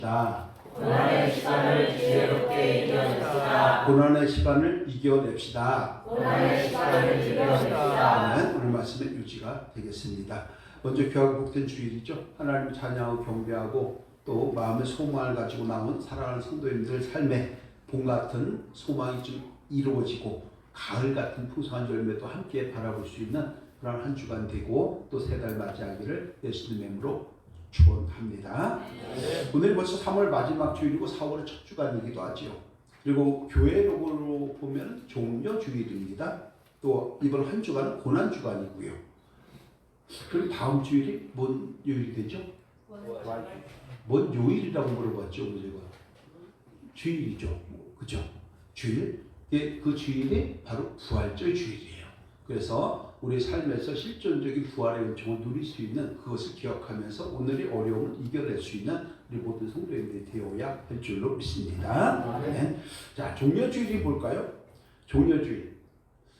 고난의 시간을 지혜롭게 이겨냅시다. 고난의 시간을 이겨냅시다. 고난의 시간을 이겨냅시다. 아멘. 오늘 말씀의 유지가 되겠습니다. 먼저 귀하고 복된 주일이죠. 하나님을 찬양하고 경배하고 또 마음의 소망을 가지고 나온 사랑하는 성도님들 삶에 봄 같은 소망이 좀 이루어지고 가을 같은 풍성한 열매도 함께 바라볼 수 있는 그런 한 주간 되고 또 세 달 맞이하기를 예수님의 이름으로 축원합니다. 오늘 벌써 3월 마지막 주일이고 4월의 첫 주간이기도 하지요. 그리고 교회 로고로 보면 종려 주일입니다. 또 이번 한 주간은 고난 주간이고요. 그럼 다음 주일이 뭔 요일이 되죠? 뭔 요일이라고 물어봤죠, 제가. 주일이죠, 그죠? 주일. 그 주일이 바로 부활절 주일이에요. 그래서 우리 삶에서 실존적인 부활의 은총을 누릴 수 있는 그것을 기억하면서 오늘의 어려움을 이겨낼 수 있는 우리 모든 성도님들이 되어야 할 줄로 믿습니다. 네. 자, 종려주일이 뭘까요? 종려주일.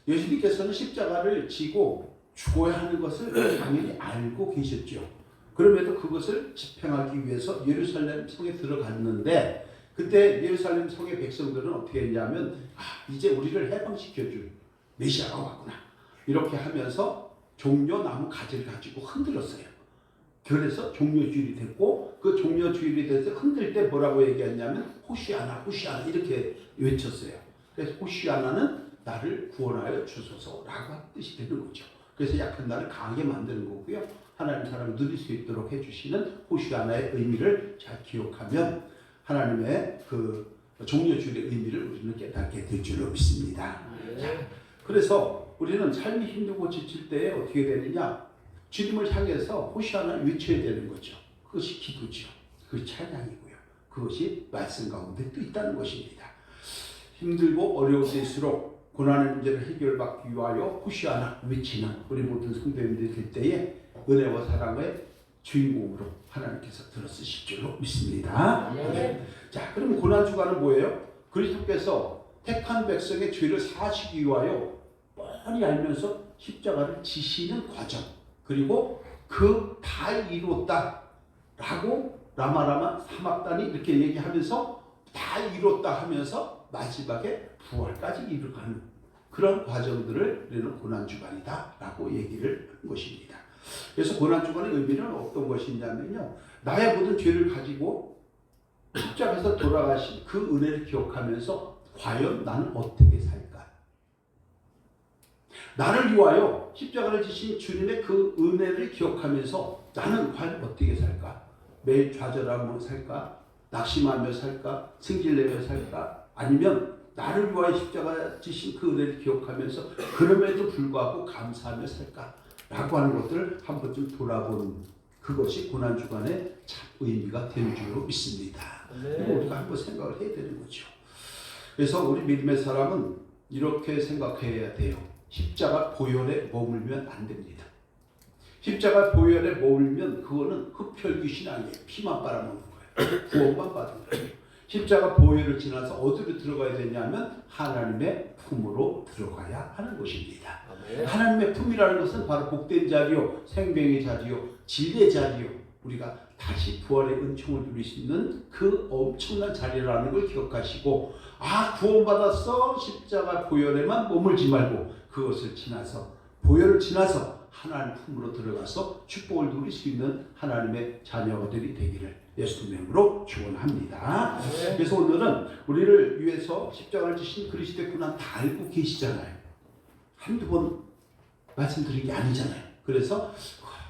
예수님께서는 십자가를 지고 죽어야 하는 것을 당연히 알고 계셨죠. 그럼에도 그것을 집행하기 위해서 예루살렘 성에 들어갔는데 그때 예루살렘 성의 백성들은 어떻게 했냐면 이제 우리를 해방시켜줄 메시아가 왔구나. 이렇게 하면서 종려나무 가지를 가지고 흔들었어요. 그래서 종려주일이 됐고 그 종려주일이 돼서 흔들 때 뭐라고 얘기했냐면 호시아나 호시아나 이렇게 외쳤어요. 그래서 호시아나는 나를 구원하여 주소서라고 한 뜻이 되는 거죠. 그래서 약한 나를 강하게 만드는 거고요. 하나님 사람을 누릴 수 있도록 해주시는 호시아나의 의미를 잘 기억하면 하나님의 그 종려주일의 의미를 우리는 깨닫게 될 줄로 믿습니다. 자, 그래서 우리는 삶이 힘들고 지칠 때 어떻게 되느냐? 주님을 향해서 호시아나를 외쳐야 되는 거죠. 그것이 기도죠. 그것이 찬양이고요. 그것이 말씀 가운데 또 있다는 것입니다. 힘들고 어려울 때일수록 고난의 문제를 해결받기 위하여 호시아나 외치는 우리 모든 성도님들이 될 때에 은혜와 사랑의 주인공으로 하나님께서 들어쓰실 줄로 믿습니다. 네. 자, 그럼 고난주간은 뭐예요? 그리스도께서 택한 백성의 죄를 사하시기 위하여 뻔히 알면서 십자가를 지시는 과정, 그리고 그 다 이뤘다 라고 라마라마 사막단이 이렇게 얘기하면서 다 이뤘다 하면서 마지막에 부활까지 이루어가는 그런 과정들을 우리는 고난주간이다 라고 얘기를 한 것입니다. 그래서 고난주간의 의미는 어떤 것이냐면요, 나의 모든 죄를 가지고 십자가에서 돌아가신 그 은혜를 기억하면서 과연 나는 어떻게 살까? 나를 위하여 십자가를 지신 주님의 그 은혜를 기억하면서 나는 과연 어떻게 살까? 매일 좌절하며 살까? 낙심하며 살까? 승질내며 살까? 아니면 나를 위하여 십자가 지신 그 은혜를 기억하면서 그럼에도 불구하고 감사하며 살까? 라고 하는 것들을 한번 좀 돌아보는 그것이 고난주간의 참 의미가 되는 줄로 믿습니다. 그리고 우리가 한번 생각을 해야 되는 거죠. 그래서 우리 믿음의 사람은 이렇게 생각해야 돼요. 십자가 보혈에 머물면 안 됩니다. 십자가 보혈에 머물면 그거는 흡혈 귀신 아니에요. 피만 빨아먹는 거예요. 구원만 받은 거예요. 십자가 보혈을 지나서 어디로 들어가야 되냐면 하나님의 품으로 들어가야 하는 것입니다. 하나님의 품이라는 것은 바로 복된 자리요, 생명의 자리요, 진리의 자리요, 우리가 다시 부활의 은총을 누릴 수 있는 그 엄청난 자리라는 걸 기억하시고, 구원받았어, 십자가 보혈에만 머물지 말고 그것을 지나서, 보혈을 지나서 하나님 품으로 들어가서 축복을 누릴 수 있는 하나님의 자녀들이 되기를 예수님의 이름으로 축원합니다. 그래서 오늘은 우리를 위해서 십자가를 지신 그리스도의 고난 다 알고 계시잖아요. 한두 번 말씀드린 게 아니잖아요. 그래서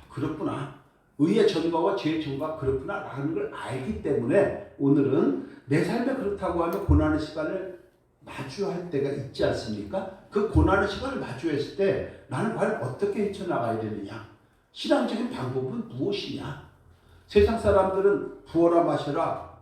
그렇구나, 의의 전과와 죄의 전과 그렇구나 라는 걸 알기 때문에 오늘은 내 삶에 그렇다고 하면 고난의 시간을 마주할 때가 있지 않습니까? 그 고난의 시간을 마주했을 때 나는 과연 어떻게 헤쳐나가야 되느냐? 신앙적인 방법은 무엇이냐? 세상 사람들은 부어라 마셔라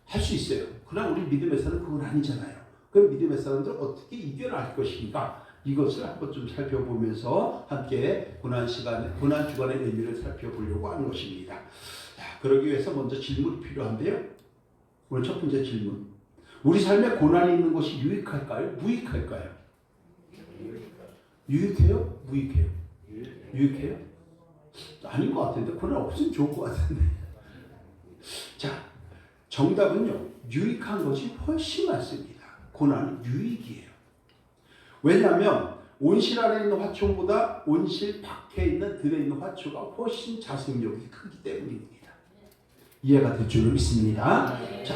할 수 있어요. 그러나 우리 믿음에서는 그건 아니잖아요. 그럼 믿음의 사람들은 어떻게 이겨낼 것인가? 이것을 한번 좀 살펴보면서 함께 고난주간의 의미를 살펴보려고 하는 것입니다. 자, 그러기 위해서 먼저 질문이 필요한데요. 오늘 첫 번째 질문. 우리 삶에 고난이 있는 것이 유익할까요? 무익할까요? 유익해요? 무익해요? 유익해요? 아닌 것 같은데. 고난 없으면 좋을 것 같은데. 자, 정답은요, 유익한 것이 훨씬 많습니다. 고난은 유익이에요. 왜냐하면 온실 안에 있는 화초보다 온실 밖에 있는 들에 있는 화초가 훨씬 자생력이 크기 때문입니다. 이해가 될 줄로 믿습니다. 자,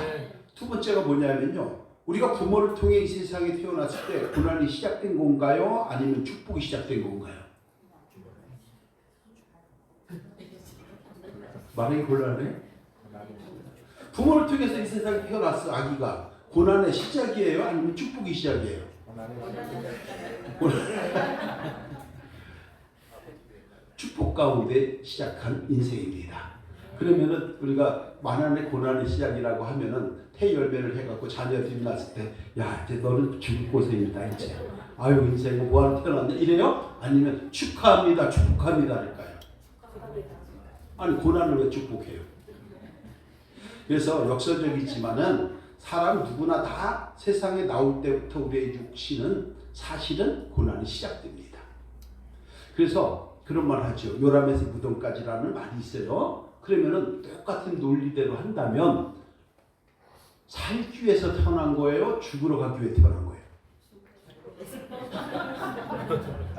두 번째가 뭐냐면요, 우리가 부모를 통해 이 세상에 태어났을 때 고난이 시작된 건가요? 아니면 축복이 시작된 건가요? 말이 곤란해? 부모를 통해서 이 세상에 태어났어. 아기가 고난의 시작이에요? 아니면 축복이 시작이에요? 축복 가운데 시작한 인생입니다. 그러면은 우리가 만한의 고난의 시작이라고 하면은 태열매를 해갖고 자녀들이 났을 때, 야, 이제 너는 죽을 고생이다 이제. 아유, 인생은 뭐하러 태어났냐 이래요? 아니면 축하합니다, 축복합니다 할까요? 아니, 고난을 왜 축복해요? 그래서 역설적이지만은 사람 누구나 다 세상에 나올 때부터 우리의 육신은 사실은 고난이 시작됩니다. 그래서 그런 말 하죠. 요람에서 무덤까지라는 말이 있어요. 그러면은 똑같은 논리대로 한다면 살기 위해서 태어난 거예요? 죽으러 가기 위해 태어난 거예요?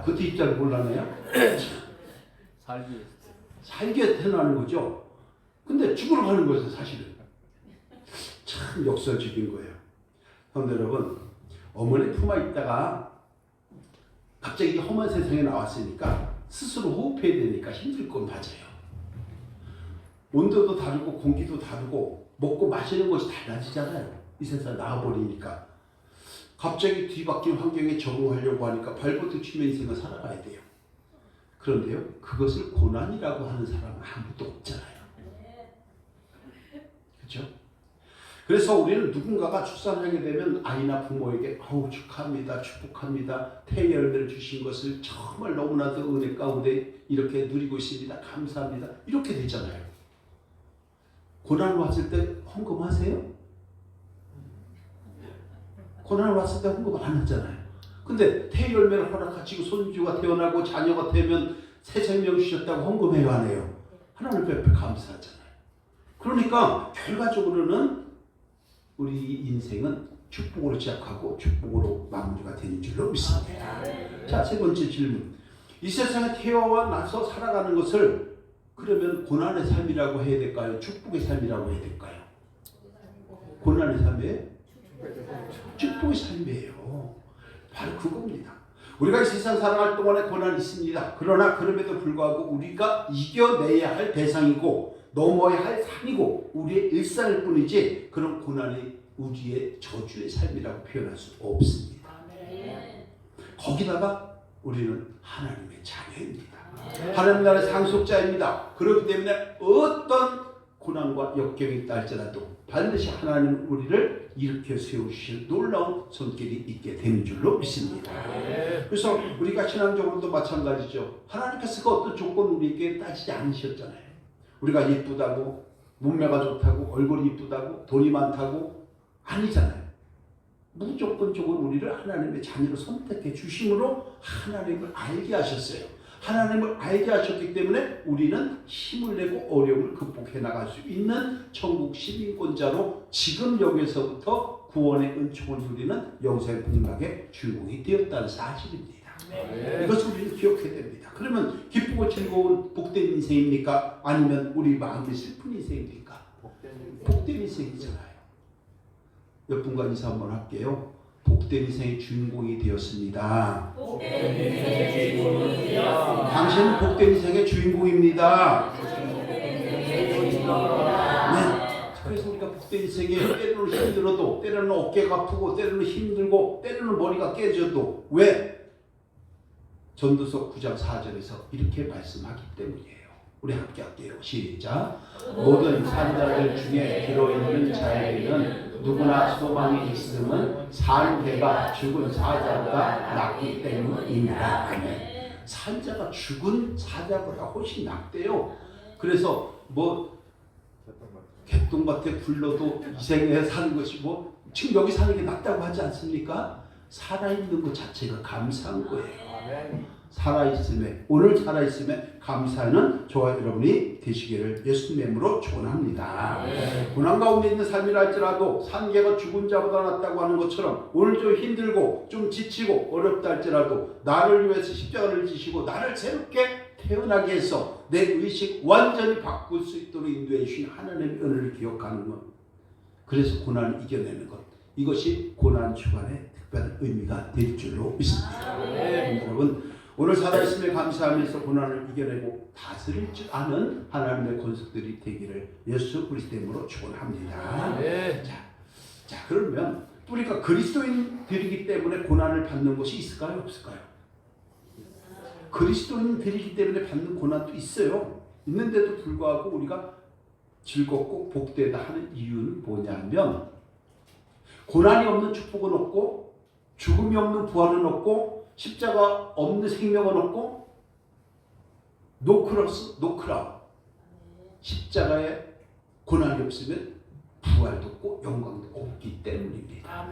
그것도 입장 곤란해요? 살기 위해 태어나는 거죠. 근데 죽으러 가는 거예요, 사실은. 참 역설적인 거예요. 성도 여러분, 어머니 품에 있다가 갑자기 험한 세상에 나왔으니까 스스로 호흡해야 되니까 힘들 건 맞아요. 온도도 다르고 공기도 다르고 먹고 마시는 것이 달라지잖아요. 이 세상에 나와버리니까. 갑자기 뒤바뀐 환경에 적응하려고 하니까 발버둥 치며 인생을 살아가야 돼요. 그런데요, 그것을 고난이라고 하는 사람은 아무도 없잖아요. 그렇죠? 그래서 우리는 누군가가 출산하게 되면 아이나 부모에게 축하합니다, 축복합니다, 태열매를 주신 것을 정말 너무나도 은혜 가운데 이렇게 누리고 있습니다, 감사합니다, 이렇게 되잖아요. 고난 왔을 때 헌금하세요? 고난 왔을 때 헌금 안 하잖아요. 근데 태열매를 허락하시고 손주가 태어나고 자녀가 되면 새 생명 주셨다고 헌금해요, 안 해요? 하나님 앞에 감사하잖아요. 그러니까 결과적으로는 우리 인생은 축복으로 시작하고 축복으로 마무리가 되는 줄로 믿습니다. 자, 세 번째 질문. 이 세상에 태어나서 살아가는 것을 그러면 고난의 삶이라고 해야 될까요? 축복의 삶이라고 해야 될까요? 고난의 삶이에요? 축복의 삶이에요. 바로 그겁니다. 우리가 이 세상 살아갈 동안에 고난이 있습니다. 그러나 그럼에도 불구하고 우리가 이겨내야 할 대상이고 넘어야 할 산이고 우리의 일상일 뿐이지 그런 고난이 우리의 저주의 삶이라고 표현할 수 없습니다. 거기다가 우리는 하나님의 자녀입니다. 하나님 나라의 상속자입니다. 그렇기 때문에 어떤 고난과 역경이 있다 할지라도 반드시 하나님은 우리를 일으켜 세우실 놀라운 손길이 있게 되는 줄로 믿습니다. 그래서 우리가 신앙적으로도 마찬가지죠. 하나님께서 그 어떤 조건 우리에게 따지지 않으셨잖아요. 우리가 예쁘다고, 몸매가 좋다고, 얼굴이 예쁘다고, 돈이 많다고 아니잖아요. 무조건적으로 우리를 하나님의 자녀로 선택해 주심으로 하나님을 알게 하셨어요. 하나님을 알게 하셨기 때문에 우리는 힘을 내고 어려움을 극복해 나갈 수 있는 천국 시민권자로 지금 여기서부터 구원의 은총을 누리는 영생의 복락의 주인공이 되었다는 사실입니다. 이것을 우리는 기억해야 됩니다. 그러면 기쁘고 즐거운 복된 인생입니까? 아니면 우리 마음이 슬픈 인생입니까? 복된 인생이잖아요. 몇 분간 인사 한번 할게요. 복된 인생의 주인공이 되었습니다. 복된 인생의 주인공이 되었습니다. 당신은 복된 인생의 주인공입니다. 네. 그래서 우리가 복된 인생에 때로는 힘들어도, 때로는 어깨가 아프고, 때로는 힘들고, 때로는 머리가 깨져도 왜? 전도서 9장 4절에서 이렇게 말씀하기 때문이에요. 우리 함께 할게요. 시작. 모든 산자들 중에 들어있는 자에게는 누구나 소망이 있음은 산배가 죽은 사자보다 낫기 때문입니다. 아멘. 산자가 죽은 사자보다 훨씬 낫대요. 그래서 개똥밭에 굴러도 이 생에 사는 것이 지금 여기 사는 게 낫다고 하지 않습니까? 살아있는 것 자체가 감사한 거예요. 살아있음에, 오늘 살아있음에 감사하는 저와 여러분이 되시기를 예수님의 이름으로 축원합니다. 고난 가운데 있는 삶이라 할지라도 산개가 죽은 자보다 낫다고 하는 것처럼 오늘 좀 힘들고 좀 지치고 어렵다 할지라도 나를 위해서 십자가를 지시고 나를 새롭게 태어나게 해서 내 의식 완전히 바꿀 수 있도록 인도해 주신 하나님의 은혜를 기억하는 것, 그래서 고난을 이겨내는 것, 이것이 고난 주간의 특별한 의미가 될 줄로 믿습니다. 여러분, 오늘 살아있음에 감사하면서 고난을 이겨내고 다스릴 줄 아는 하나님의 권속들이 되기를 예수 그리스도 이름으로 축원합니다. 자, 그러면 우리가 그리스도인들이기 때문에 고난을 받는 것이 있을까요, 없을까요? 그리스도인들이기 때문에 받는 고난도 있어요. 있는데도 불구하고 우리가 즐겁고 복되다 하는 이유는 뭐냐면, 고난이 없는 축복은 없고 죽음이 없는 부활은 없고 십자가 없는 생명은 없고 노 크로스 노 크라운, 십자가에 고난이 없으면 부활도 없고 영광도 없기 때문입니다.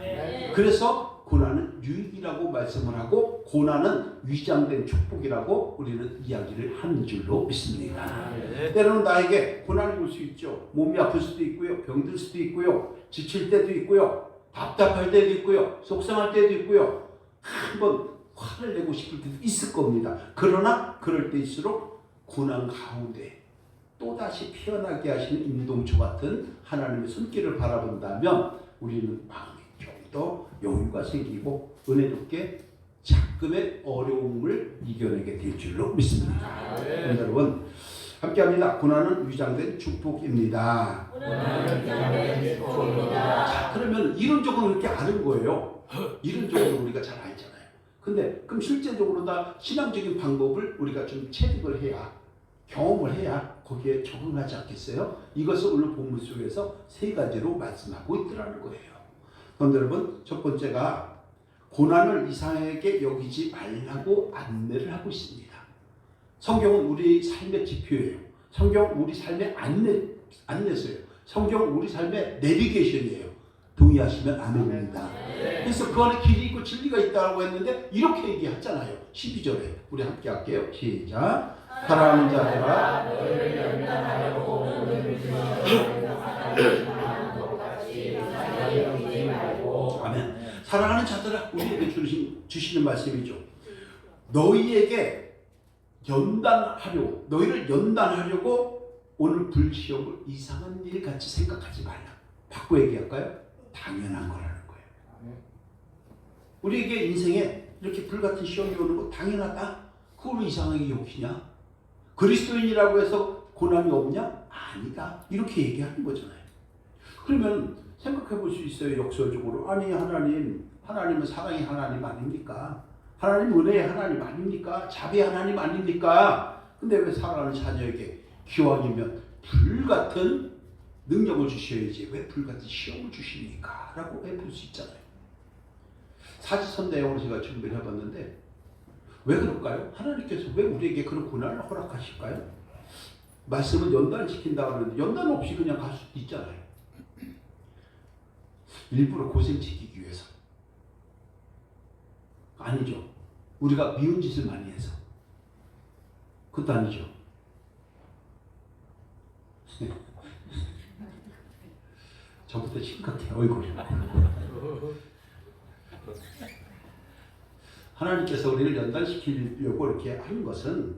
그래서 고난은 유익이라고 말씀을 하고 고난은 위장된 축복이라고 우리는 이야기를 하는 줄로 믿습니다. 때로는 나에게 고난이 올 수 있죠. 몸이 아플 수도 있고요, 병들 수도 있고요, 지칠 때도 있고요, 답답할 때도 있고요, 속상할 때도 있고요, 한번 화를 내고 싶을 때도 있을 겁니다. 그러나 그럴 때일수록 고난 가운데 또다시 피어나게 하시는 임동초 같은 하나님의 손길을 바라본다면 우리는 마음이 좀 더 여유가 생기고 은혜롭게 자금의 어려움을 이겨내게 될 줄로 믿습니다. 여러분, 함께합니다. 고난은 위장된 축복입니다. 자, 그러면 이론적으로 이렇게 아는 거예요. 이론적으로 우리가 잘 알잖아요. 근데 그럼 실제적으로 다 신앙적인 방법을 우리가 좀 체득을 해야, 경험을 해야 거기에 적응하지 않겠어요? 이것을 오늘 본문 속에서 세 가지로 말씀하고 있더라는 거예요. 그런데 여러분, 첫 번째가 고난을 이상하게 여기지 말라고 안내를 하고 있습니다. 성경은 우리 삶의 지표예요. 성경 우리 삶의 안내서예요. 성경 우리 삶의 내비게이션이에요. 동의하시면 아멘입니다. 그래서 그 안에 길이 있고 진리가 있다고 했는데 이렇게 얘기하잖아요. 12절에 우리 함께 할게요. 시작. 사랑하는 자들아, 너희를 연단하려고 아멘. 사랑하는 자들아, 우리에게 주시는 말씀이죠. 너희에게 너희를 연단하려고 오늘 불시험을 이상한 일 같이 생각하지 말라. 바꿔 얘기할까요? 당연한 거라는 거예요. 우리에게 인생에 이렇게 불같은 시험이 오는 거 당연하다? 그걸 왜 이상하게 여기냐? 그리스도인이라고 해서 고난이 없냐? 아니다. 이렇게 얘기하는 거잖아요. 그러면 생각해 볼 수 있어요. 역설적으로. 아니, 하나님은 사랑의 하나님 아닙니까? 하나님 은혜의 하나님 아닙니까? 자비의 하나님 아닙니까? 근데 왜 사랑하는 자녀에게 기왕이면 불같은 능력을 주셔야지 왜 불같은 시험을 주십니까? 라고 해볼 수 있잖아요. 사지선 내용으로 제가 준비를 해봤는데 왜 그럴까요? 하나님께서 왜 우리에게 그런 고난을 허락하실까요? 말씀은 연단시킨다고 하는데 연단 없이 그냥 갈 수도 있잖아요. 일부러 고생시키기 위해서. 아니죠. 우리가 미운 짓을 많이 해서. 그것도 아니죠. 저부터 심각해, 얼굴이. 하나님께서 우리를 연단시키려고 이렇게 하는 것은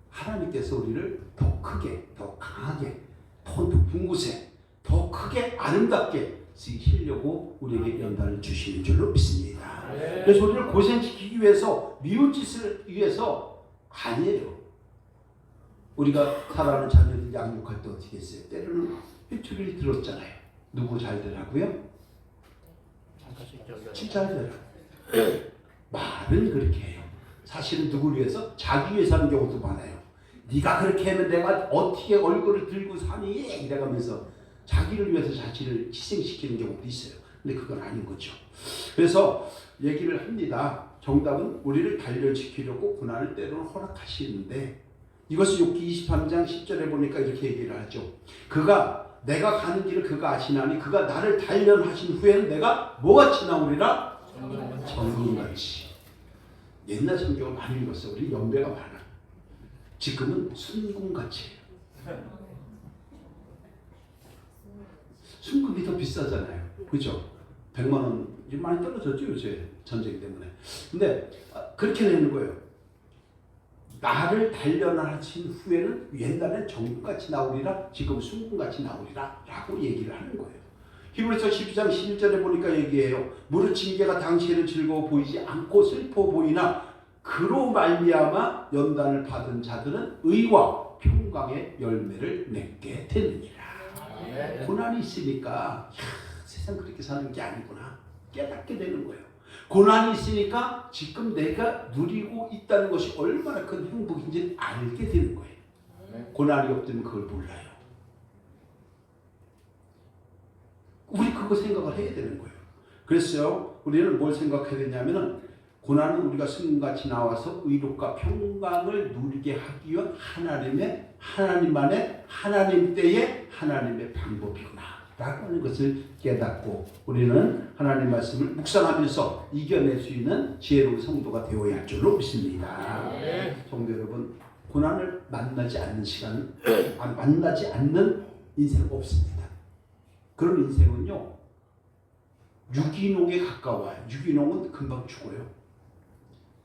하나님께서 우리를 더 크게, 더 강하게, 더 높은 곳에, 더 크게 아름답게 쓰시려고 우리에게 연단을 주시는 줄로 믿습니다. 그래서 우리를 고생시키기 위해서, 미운 짓을 위해서 아니에요. 우리가 사랑하는 자녀들 양육할 때 어떻게 했어요? 때로는 회초리를 들었잖아요. 누구 잘 되라고요? 잘 되라. 말은 그렇게 해요. 사실은 누구를 위해서? 자기 위해서 하는 경우도 많아요. 네가 그렇게 하면 내가 어떻게 얼굴을 들고 사니? 이래가면서 자기를 위해서 자신을 희생시키는 경우도 있어요. 근데 그건 아닌 거죠. 그래서 얘기를 합니다. 정답은 우리를 단련시키려고 고난을 때로는 허락하시는데 이것을 욥기 23장 10절에 보니까 이렇게 얘기를 하죠. 내가 가는 길을 그가 아시나니 그가 나를 단련하신 후에는 내가 뭐같이 나오리라? 정금같이. 옛날 성경을 많이 읽었어. 우리 연배가 많아. 지금은 순금같이. 순금이 더 비싸잖아요. 그죠? 100만 원 많이 떨어졌죠 요새 전쟁 때문에. 근데 그렇게 내는 거예요. 나를 단련하신 후에는 옛날엔 정금같이 나오리라, 지금 순금같이 나오리라 라고 얘기를 하는 거예요. 히브리서 12장 11절에 보니까 얘기해요. 무릇 징계가 당시에는 즐거워 보이지 않고 슬퍼 보이나 그로 말미암아 연단을 받은 자들은 의와 평강의 열매를 맺게 되느니라. 고난이 있으니까 세상 그렇게 사는 게 아니구나 깨닫게 되는 거예요. 고난이 있으니까 지금 내가 누리고 있다는 것이 얼마나 큰 행복인지 알게 되는 거예요. 고난이 없으면 그걸 몰라요. 우리 그거 생각을 해야 되는 거예요. 그래서 우리는 뭘 생각해야 되냐면은 고난은 우리가 승같이 나와서 의롭과 평강을 누리게 하기 위한 하나님만의 하나님 때의 하나님의 방법이구나 라고 하는 것을 깨닫고 우리는 하나님 말씀을 묵상하면서 이겨낼 수 있는 지혜로운 성도가 되어야 할 줄로 믿습니다. 성도 여러분, 고난을 만나지 않는 시간은 만나지 않는 인생은 없습니다. 그런 인생은요 유기농에 가까워요. 유기농은 금방 죽어요.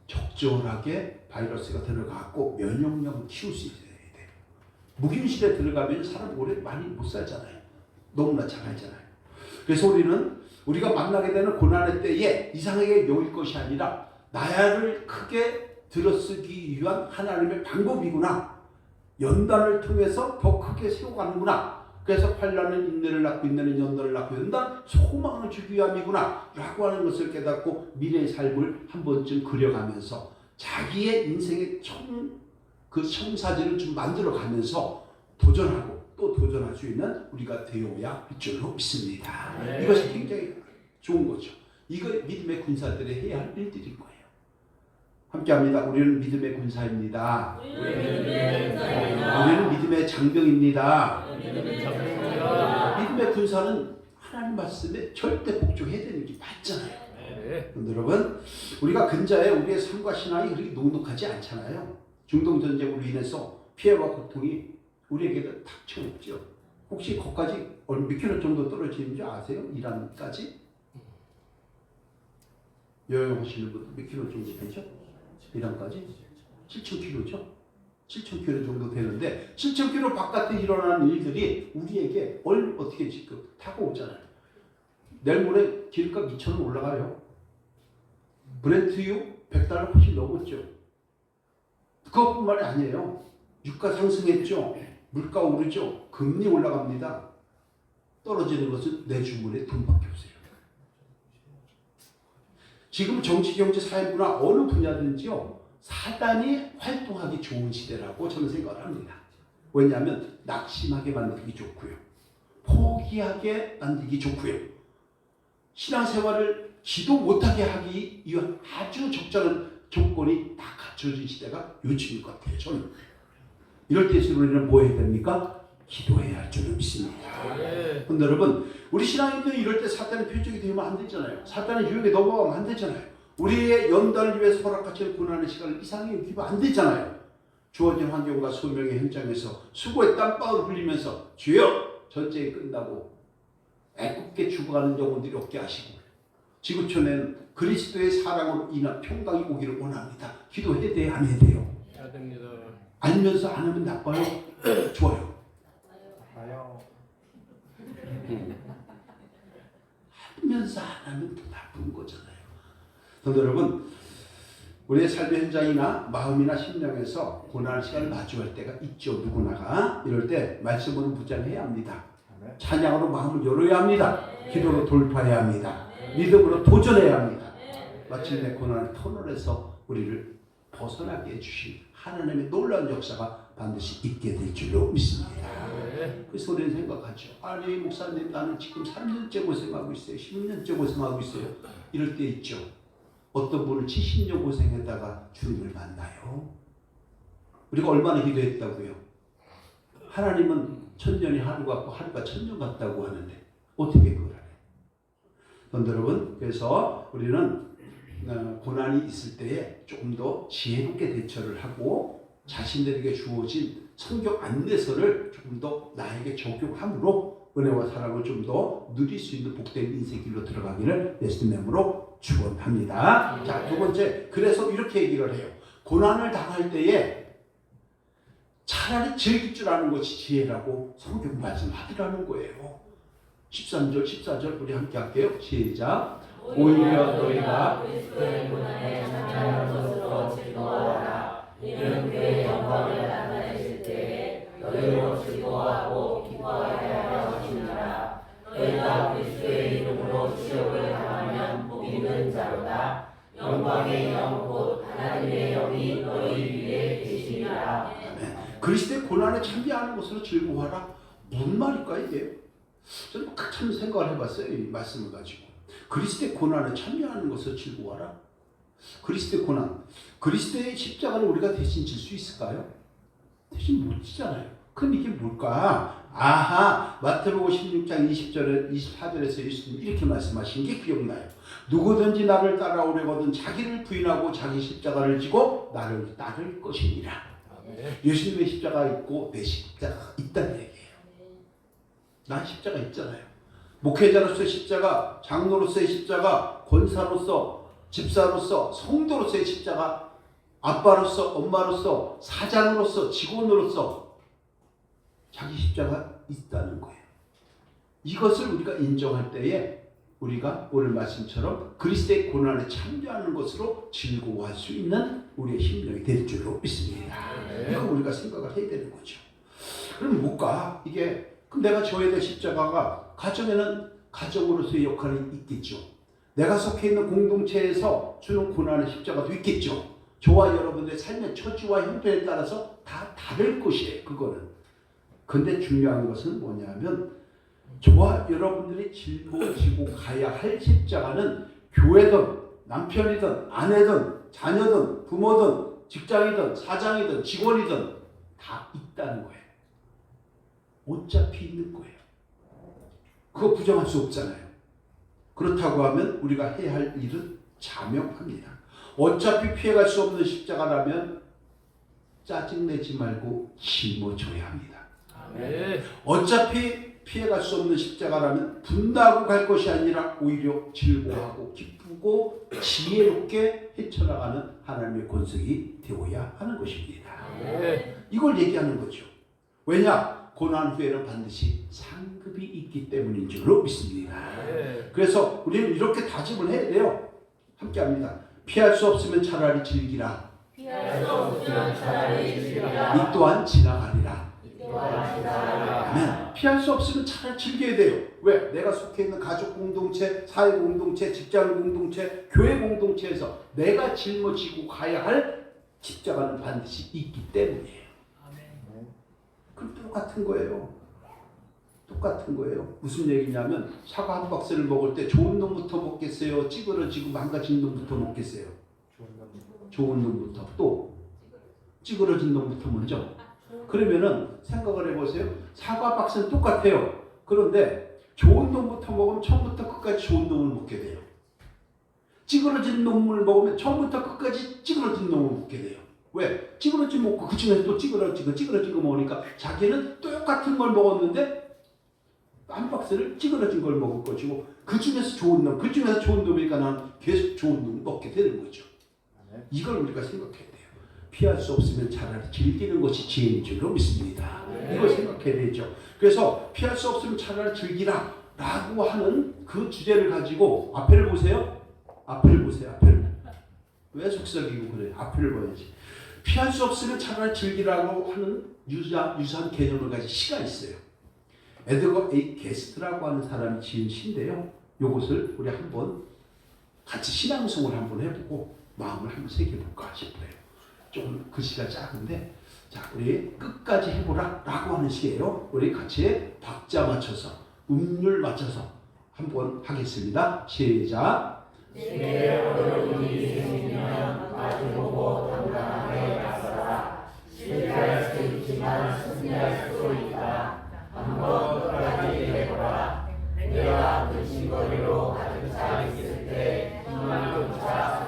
적절하게 바이러스가 들어가고 면역력을 키울 수 있어야 돼요. 무균실에 들어가면 사람 오래 많이 못 살잖아요. 너무나 잘 알잖아요. 그래서 우리가 만나게 되는 고난의 때에 이상하게 여길 것이 아니라 나야를 크게 들어쓰기 위한 하나님의 방법이구나. 연단을 통해서 더 크게 세워가는구나. 그래서 환난은 인내를 낳고 인내는 연단을 낳고 연단 소망을 주기 위함이구나 라고 하는 것을 깨닫고 미래의 삶을 한 번쯤 그려가면서 자기의 인생의 청사진을 좀 만들어가면서 도전하고 또 도전할 수 있는 우리가 되어야 할 줄로 믿습니다. 이것이 굉장히 좋은 거죠. 이거 믿음의 군사들이 해야 할 일들인 거예요. 함께합니다. 우리는 믿음의 군사입니다. 우리는 믿음의 장병입니다. 믿음의 군사는 하나님 말씀에 절대 복종해야 되는 게 맞잖아요. 여러분, 우리가 근자에 우리의 삶과 신앙이 그렇게 녹록하지 않잖아요. 중동 전쟁으로 인해서 피해와 고통이 우리에게도 닥쳐오죠. 혹시 거기까지 몇 킬로 정도 떨어지는 줄 아세요? 이란까지? 여행하시는 분들 몇 킬로 정도 되죠? 이란까지? 7,000킬로죠? 7,000킬로 정도 되는데 7,000킬로 바깥에 일어나는 일들이 우리에게 어떻게 지금 타고 오잖아요. 내일 모레 기름값 2,000원 올라가요. 브렌트유 100달러 훨씬 넘었죠. 그것뿐만이 아니에요. 유가 상승했죠. 물가 오르죠. 금리 올라갑니다. 떨어지는 것은 내 주머니에 돈밖에 없어요. 지금 정치, 경제, 사회문화 어느 분야든지요. 사단이 활동하기 좋은 시대라고 저는 생각을 합니다. 왜냐하면 낙심하게 만들기 좋고요. 포기하게 만들기 좋고요. 신앙생활을 기도 못하게 하기 위한 아주 적절한 조건이 다 갖춰진 시대가 요즘인 것 같아요. 저는. 이럴 때일수록 우리는 뭐 해야 됩니까? 기도해야 할 줄을 믿습니다. 근데 여러분, 우리 신앙인들이 이럴 때 사탄의 표적이 되면 안 되잖아요. 사탄의 유혹에 넘어가면 안 되잖아요. 우리의 연단을 위해서 허락하시는 고난의 시간을 이상하게 여기면 안 되잖아요. 주어진 환경과 소명의 현장에서 수고의 땀방울 흘리면서 주여 전쟁이 끝나고 애꿎게 죽어가는 영혼들이 없게 하시고 지구촌에는 그리스도의 사랑으로 인한 평강이 오기를 원합니다. 기도해야 돼요? 안 해야 돼요? 해야 됩니다. 알면서 안 하면 나빠요? 좋아요. 알면서 안 하면 더 나쁜 거잖아요. 그런데 여러분, 우리의 삶의 현장이나 마음이나 심령에서 고난의 시간을 마주할 때가 있죠. 누구나가. 이럴 때 말씀으로 무장해야 합니다. 찬양으로 마음을 열어야 합니다. 기도로 돌파해야 합니다. 믿음으로 도전해야 합니다. 마침내 고난을 터널에서 우리를 벗어나게 해주신 하나님의 놀라운 역사가 반드시 있게 될 줄로 믿습니다. 그래서 우리는 생각하죠. 아니 목사님, 나는 지금 3년째 고생하고 있어요. 10년째 고생하고 있어요. 이럴 때 있죠. 어떤 분은 70년 고생했다가 주님을 만나요. 우리가 얼마나 기도했다고요. 하나님은 천년이 하루 같고 하루가 천년 같다고 하는데 어떻게 그걸 하나요? 그런데 여러분, 그래서 우리는 고난이 있을 때에 조금 더 지혜롭게 대처를 하고 자신들에게 주어진 성경 안내서를 조금 더 나에게 적용함으로 은혜와 사랑을 좀 더 누릴 수 있는 복된 인생길로 들어가기를 예수님의 이름으로 축원합니다. 자, 두 번째, 그래서 이렇게 얘기를 해요. 고난을 당할 때에 차라리 즐길 줄 아는 것이 지혜라고 성경 말씀하더라는 거예요. 13절, 14절 우리 함께 할게요. 시작. 오히려 너희가 그리스도의 고난에 참여하는 것으로 즐거워하라. 이는 그의 영광을 나타내실 때에 너희로 즐거워하고 기뻐하게 하려 하시니라. 너희가 그리스도의 이름으로 시험을 당하면 복 있는 자로다. 영광의 영 곧 하나님의 영이 너희 위에 계시니라. 그리스도의 고난에 참여하는 것으로 즐거워하라. 무슨 말일까 이게? 저는 참 생각을 해봤어요. 이 말씀을 가지고. 그리스도의 고난에 참여하는 것으로 즐거워하라. 그리스도의 고난, 그리스도의 십자가를 우리가 대신 질 수 있을까요? 대신 못 지잖아요. 그럼 이게 뭘까? 아하, 마태복음 16장 20절에 24절에서 예수님이 이렇게 말씀하신 게 기억나요. 누구든지 나를 따라오려거든 자기를 부인하고 자기 십자가를 지고 나를 따를 것이니라. 예수님의 십자가 있고 내 십자가 있다는 얘기예요. 난 십자가 있잖아요. 목회자로서의 십자가, 장로로서의 십자가, 권사로서, 집사로서, 성도로서의 십자가, 아빠로서, 엄마로서, 사장으로서, 직원으로서 자기 십자가 있다는 거예요. 이것을 우리가 인정할 때에 우리가 오늘 말씀처럼 그리스도의 고난에 참여하는 것으로 즐거워할 수 있는 우리의 심령이 될 줄로 믿습니다. 이거 우리가 생각을 해야 되는 거죠. 그럼 뭘까? 이게 그럼 내가 져야 될 십자가가 가정에는 가정으로서의 역할이 있겠죠. 내가 속해 있는 공동체에서 주는 고난의 십자가도 있겠죠. 저와 여러분들의 삶의 처지와 형편에 따라서 다 다를 것이에요. 그거는. 근데 중요한 것은 뭐냐면 저와 여러분들이 짊어지고 가야 할 십자가는 교회든 남편이든 아내든 자녀든 부모든 직장이든 사장이든 직원이든 다 있다는 거예요. 어차피 있는 거예요. 그거 부정할 수 없잖아요. 그렇다고 하면 우리가 해야 할 일은 자명합니다. 어차피 피해갈 수 없는 십자가라면 짜증내지 말고 짊어져야 합니다. 네. 어차피 피해갈 수 없는 십자가라면 분다고 갈 것이 아니라 오히려 즐거워하고 기쁘고 지혜롭게 헤쳐나가는 하나님의 권속이 되어야 하는 것입니다. 네. 이걸 얘기하는 거죠. 왜냐? 고난 후에는 반드시 상급이 있기 때문인 줄로 믿습니다. 네. 그래서 우리는 이렇게 다짐을 해야 돼요. 함께 합니다. 피할 수 없으면 차라리 즐기라. 피할 수 없으면 차라리 즐기라. 이 또한 지나가리라. 이 또한 지나가리라. 아멘. 피할 수 없으면 차라리 즐겨야 돼요. 왜? 내가 속해 있는 가족 공동체, 사회 공동체, 직장 공동체, 교회 공동체에서 내가 짊어지고 가야 할 십자가는 반드시 있기 때문이에요. 그럼 똑같은 거예요. 똑같은 거예요. 무슨 얘기냐면 사과 한 박스를 먹을 때 좋은 놈부터 먹겠어요? 찌그러지고 망가진 놈부터 먹겠어요? 좋은 놈부터. 또 찌그러진 놈부터 먼저. 그러면은 생각을 해보세요. 사과 박스는 똑같아요. 그런데 좋은 놈부터 먹으면 처음부터 끝까지 좋은 놈을 먹게 돼요. 찌그러진 놈을 먹으면 처음부터 끝까지 찌그러진 놈을 먹게 돼요. 왜? 찌그러진 먹고 그 중에서 또 찌그러진 거 먹으니까 자기는 똑같은 걸 먹었는데 한 박스를 찌그러진 걸 먹을 것이고 그 중에서 좋은 놈이니까 난 계속 좋은 놈을 먹게 되는 거죠. 이걸 우리가 생각해야 돼요. 피할 수 없으면 차라리 즐기는 것이 지혜인 줄로 믿습니다. 이걸 생각해야 되죠. 그래서 피할 수 없으면 차라리 즐기라 라고 하는 그 주제를 가지고 앞에를 보세요. 앞에를. 왜 속삭이고 그래요? 앞에를 봐야지. 피할 수 없으면 차라리 즐기라고 하는 유사한 개념을 가진 시가 있어요. 에드거 A. 게스트라고 하는 사람이 지은 시인데요. 이것을 우리 한번 같이 신앙송을 한번 해보고 마음을 한번 새겨볼까 싶어요. 조금 그 시가 작은데 자 우리 끝까지 해보라 라고 하는 시예요. 우리 같이 박자 맞춰서 음률 맞춰서 한번 하겠습니다. 시작. 내게 어려움이 생기면 마주보고 당당하게 나서라. 실패할 수 있지만 승리할 수도 있다. 한번 끝까지 해보라. 내가 근심거리로 가득 차 있을 때 희망조차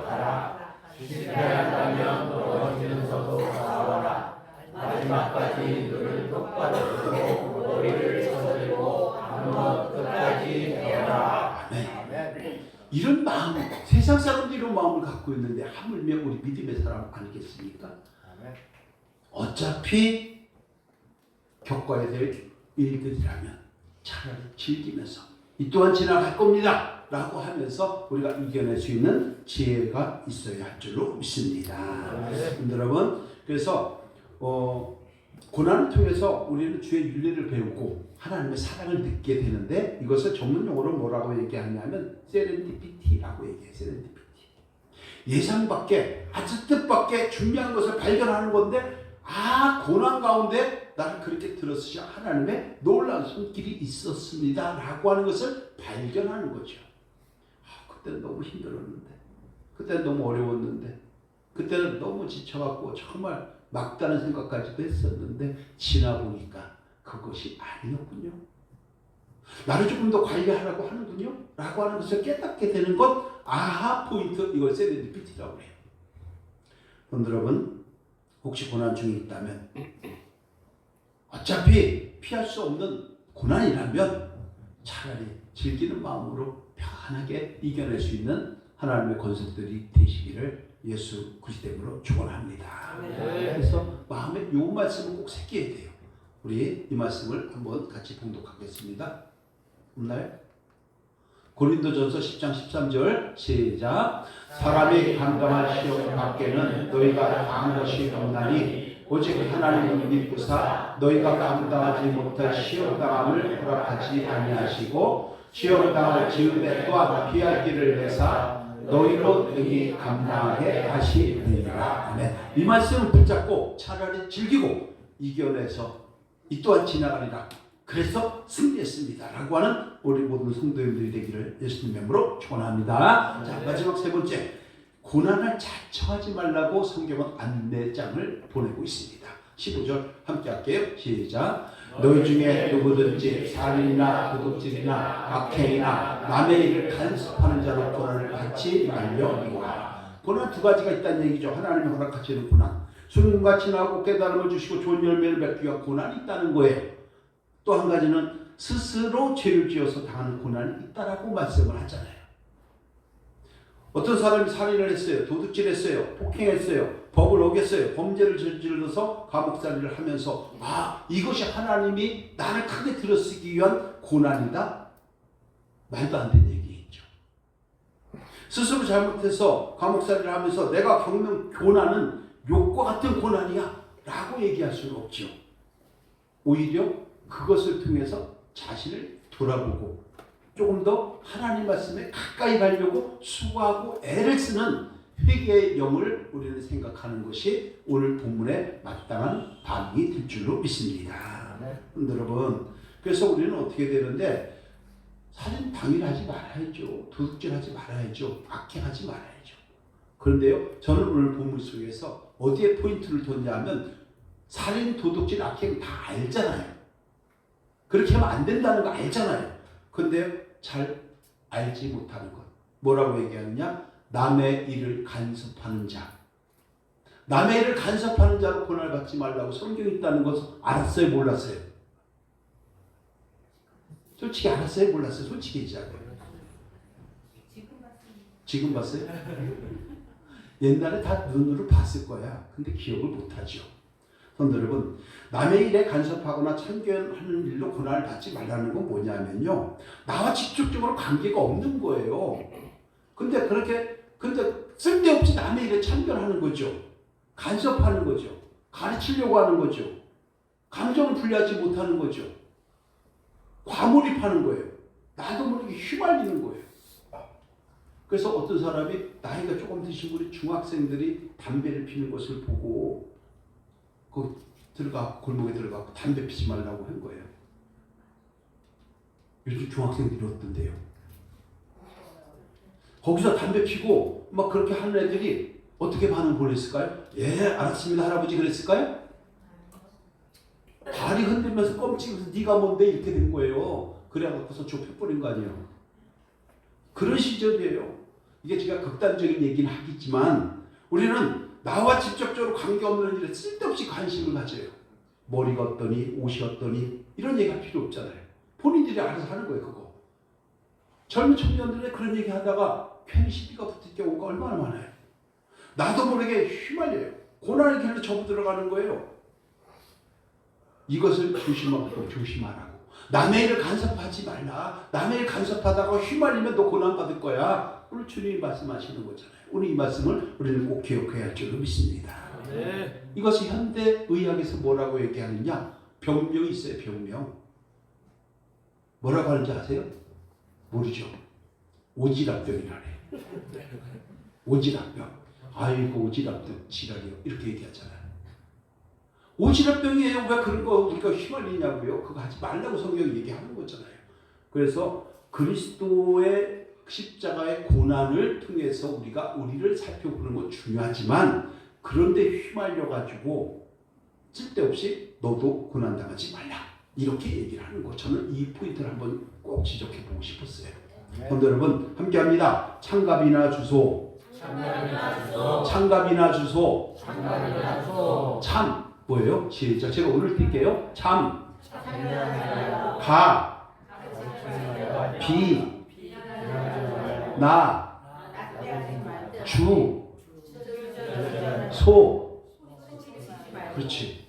하라. 실패한다면 떨어지면서도 싸워라. 마지막까지 눈을 똑바로 뜨고 머리를 쳐들고 한번 끝까지 해라. 아멘. 이런 마음, 세상 사람들이 이런 마음을 갖고 있는데 하물며 우리 믿음의 사람 아니겠습니까? 어차피 겪어야 될 일들이라면 차라리 즐기면서 이 또한 지나갈 겁니다 라고 하면서 우리가 이겨낼 수 있는 지혜가 있어야 할 줄로 믿습니다. 여러분, 그래서 고난을 통해서 우리는 주의 윤리를 배우고 하나님의 사랑을 느끼게 되는데, 이것을 전문용어로 뭐라고 얘기하냐면 세렌디피티라고 얘기해요. 세렌디피티. 예상 밖에, 아주 뜻밖의 중요한 것을 발견하는 건데, 고난 가운데 나를 그렇게 들어쓰신 하나님의 놀라운 손길이 있었습니다 라고 하는 것을 발견하는 거죠. 그때는 너무 힘들었는데, 그때는 너무 어려웠는데, 그때는 너무 지쳐갖고 정말 막다른 생각까지도 했었는데 지나보니까 그것이 아니었군요. 나를 조금 더 관리하라고 하는군요 라고 하는 것을 깨닫게 되는 것, 아하 포인트, 이걸 세렌디피티라고 해요. 여러분, 혹시 고난 중에 있다면, 어차피 피할 수 없는 고난이라면 차라리 즐기는 마음으로 편하게 이겨낼 수 있는 하나님의 권속들이 되시기를 예수 그리스도 이름으로 축원합니다. 그래서 마음에 이 말씀을 꼭 새겨야 돼요. 우리 이 말씀을 한번 같이 봉독하겠습니다. 없나요? 고린도전서 10장 13절 시작. 사람이 감당할 시험 밖에는 너희가 당한 것이 없나니 오직 하나님을 믿으사 너희가 감당하지 못할 시험 당함을 허락하지 아니하시고 시험 당할 즈음에 또한 피할 길을 내사 너희로 능히 감당하게 하시느니라. 아멘. 이 말씀을 붙잡고 차라리 즐기고 이겨내서 이 또한 지나가리라. 그래서 승리했습니다 라고 하는 우리 모든 성도님들이 되기를 예수님 이름으로 축원합니다. 자, 마지막 세 번째, 고난을 자처하지 말라고 성경은 안내장을 보내고 있습니다. 15절 함께 할게요. 시작. 너희 중에 누구든지 살인이나 도둑질이나 악행이나 남의 일을 간섭하는 자로 고난을 받지 말려니와. 고난 두 가지가 있다는 얘기죠. 하나님이 허락하시는 고난, 수능과 지나고 깨달음을 주시고 좋은 열매를 맺기 위한 고난이 있다는 거예요. 또 한 가지는 스스로 죄를 지어서 당하는 고난이 있다라고 말씀을 하잖아요. 어떤 사람이 살인을 했어요, 도둑질했어요, 폭행했어요, 법을 어겼어요, 범죄를 저질러서 감옥살이를 하면서 이것이 하나님이 나를 크게 들어쓰기 위한 고난이다? 말도 안 되는 얘기겠죠. 스스로 잘못해서 감옥살이를 하면서 내가 겪는 고난은 욕과 같은 고난이야 라고 얘기할 수는 없죠. 오히려 그것을 통해서 자신을 돌아보고 조금 더 하나님 말씀에 가까이 가려고 수고하고 애를 쓰는 회개의 영을 우리는 생각하는 것이 오늘 본문에 마땅한 반응이 될 줄로 믿습니다. 여러분, 그래서 우리는 어떻게 되는데, 살인 당일하지 말아야죠. 도둑질하지 말아야죠. 악행하지 말아야죠. 그런데요, 저는 오늘 본문 속에서 어디에 포인트를 뒀냐면, 살인, 도둑질, 악행 다 알잖아요. 그렇게 하면 안 된다는 거 알잖아요. 근데 잘 알지 못하는 것. 뭐라고 얘기하느냐? 남의 일을 간섭하는 자. 남의 일을 간섭하는 자로 고난을 받지 말라고 성경이 있다는 것을 알았어요? 몰랐어요? 솔직히 알았어요? 몰랐어요? 솔직히 얘기하고요. 지금 봤어요? 옛날에 다 눈으로 봤을 거야. 근데 기억을 못하죠. 여러분, 남의 일에 간섭하거나 참견하는 일로 고난을 받지 말라는 건 뭐냐면요, 나와 직접적으로 관계가 없는 거예요. 근데 쓸데없이 남의 일에 참견하는 거죠. 간섭하는 거죠. 가르치려고 하는 거죠. 감정을 분리하지 못하는 거죠. 과몰입하는 거예요. 나도 모르게 휘말리는 거예요. 그래서 어떤 사람이 나이가 조금 드신 우리 중학생들이 담배를 피는 것을 보고 골목에 들어가고 담배 피지 말라고 한 거예요. 요즘 중학생들이 어떤데요? 거기서 담배 피고 막 그렇게 하는 애들이 어떻게 반응 보냈을까요? 예, 알았습니다 할아버지 그랬을까요? 다리 흔들면서 껌치면서 네가 뭔데 이렇게 된 거예요. 그래갖고서 좁혀버린 거 아니에요. 그런 시절이에요. 이게 제가 극단적인 얘기는 하겠지만 우리는 나와 직접적으로 관계없는 일에 쓸데없이 관심을 가져요. 머리가 어떠니 옷이 어떠니 이런 얘기할 필요 없잖아요. 본인들이 알아서 하는 거예요. 그거. 젊은 청년들의 그런 얘기 하다가 괜히 시비가 붙을 경우가 얼마나 많아요. 나도 모르게 휘말려요. 고난의 길로 접어 들어가는 거예요. 이것을 조심하고 조심하라고. 남의 일을 간섭하지 말라. 남의 일 간섭하다가 휘말리면 너 고난 받을 거야. 오늘 주님이 말씀하시는 거잖아요. 오늘 이 말씀을 우리는 꼭 기억해야 할 줄로 믿습니다. 네. 이것이 현대 의학에서 뭐라고 얘기하느냐? 병명이 있어요. 병명. 뭐라고 하는지 아세요? 모르죠. 오지랖병이라네. 오지랖병. 아이고 오지랖병 지랄이요. 이렇게 얘기하잖아요. 오지랖병이에요. 왜 그런 거 우리가 휘말리냐고요. 그거 하지 말라고 성경이 얘기하는 거잖아요. 그래서 그리스도의 십자가의 고난을 통해서 우리가 우리를 살펴보는 건 중요하지만 그런데 휘말려가지고 쓸데없이 너도 고난당하지 말라. 이렇게 얘기를 하는 거. 저는 이 포인트를 한번 꼭 지적해보고 싶었어요. 그런데 여러분 함께합니다. 창갑이나 주소. 창갑이나 주소. 참 뭐예요? 시작. 제가 오늘 뛸게요. 참. 가. 비. 나. 주. 소. 그렇지.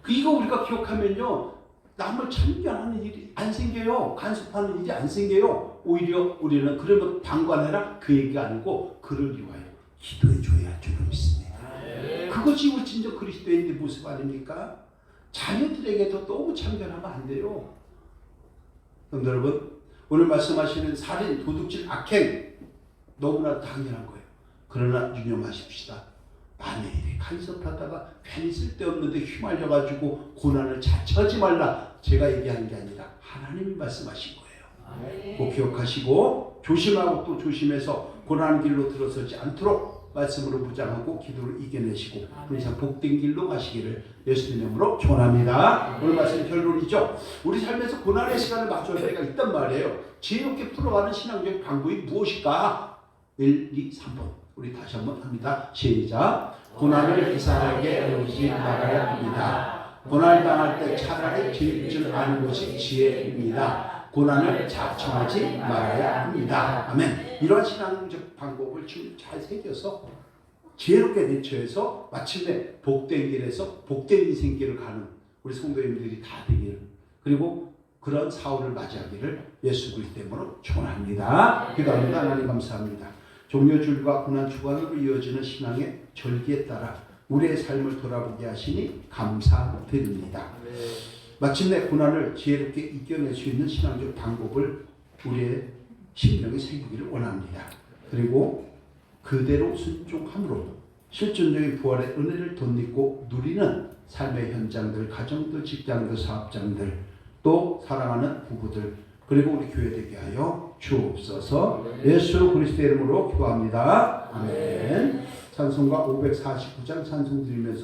이거 우리가 기억하면요. 남을 참견하는 일이 안 생겨요. 간섭하는 일이 안 생겨요. 오히려 우리는 그러면 방관해라 그 얘기가 아니고 그를 위하여 기도해 줘야 할 줄로 믿습니다. 그것이 우리 진정 그리스도인의 모습 아닙니까? 자녀들에게도 너무 참견하면 안 돼요. 그럼 여러분 오늘 말씀하시는 살인, 도둑질, 악행 너무나 당연한 거예요. 그러나 유념하십시다. 남의 일에 간섭하다가 괜히 쓸데없는데 휘말려가지고 고난을 자처하지 말라. 제가 얘기하는 게 아니라 하나님이 말씀하신 거예요. 꼭 기억하시고 조심하고 또 조심해서 고난 길로 들어서지 않도록 말씀으로 무장하고 기도로 이겨내시고 그 이상 복된 길로 가시기를 예수님 이름으로 축원합니다. 오늘 말씀 결론이죠. 우리 삶에서 고난의 시간을 맞춰야 할 때가 있단 말이에요. 지혜롭게 풀어가는 신앙적 방법이 무엇일까? 1, 2, 3번. 우리 다시 한번 합니다. 시작. 고난을 기사하게 오지 말아야 합니다. 고난을 당할 때 차라리 지을 줄 아는 것이 지혜입니다. 고난을 자청하지 말아야 합니다. 아멘. 이러한 신앙적 방법을 지금 잘 새겨서 지혜롭게 대처해서 마침내 복된 길에서 복된 인생길을 가는 우리 성도님들이 다 되기를, 그리고 그런 사울을 맞이하기를 예수 그리스도 이름으로 축원합니다. 기도합니다. 하나님 감사합니다. 종려줄과 고난 주관으로 이어지는 신앙의 절기에 따라 우리의 삶을 돌아보게 하시니 감사드립니다. 마침내 고난을 지혜롭게 이겨낼 수 있는 신앙적 방법을 우리의 심령에 새기기를 원합니다. 그리고 그대로 순종함으로 실존적인 부활의 은혜를 덧입고 누리는 삶의 현장들, 가정들, 직장들, 사업장들, 또 사랑하는 부부들, 그리고 우리 교회 되게 하여 주옵소서. 예수 그리스도의 이름으로 기도합니다. 아멘. 찬송가 549장 찬송 드리면서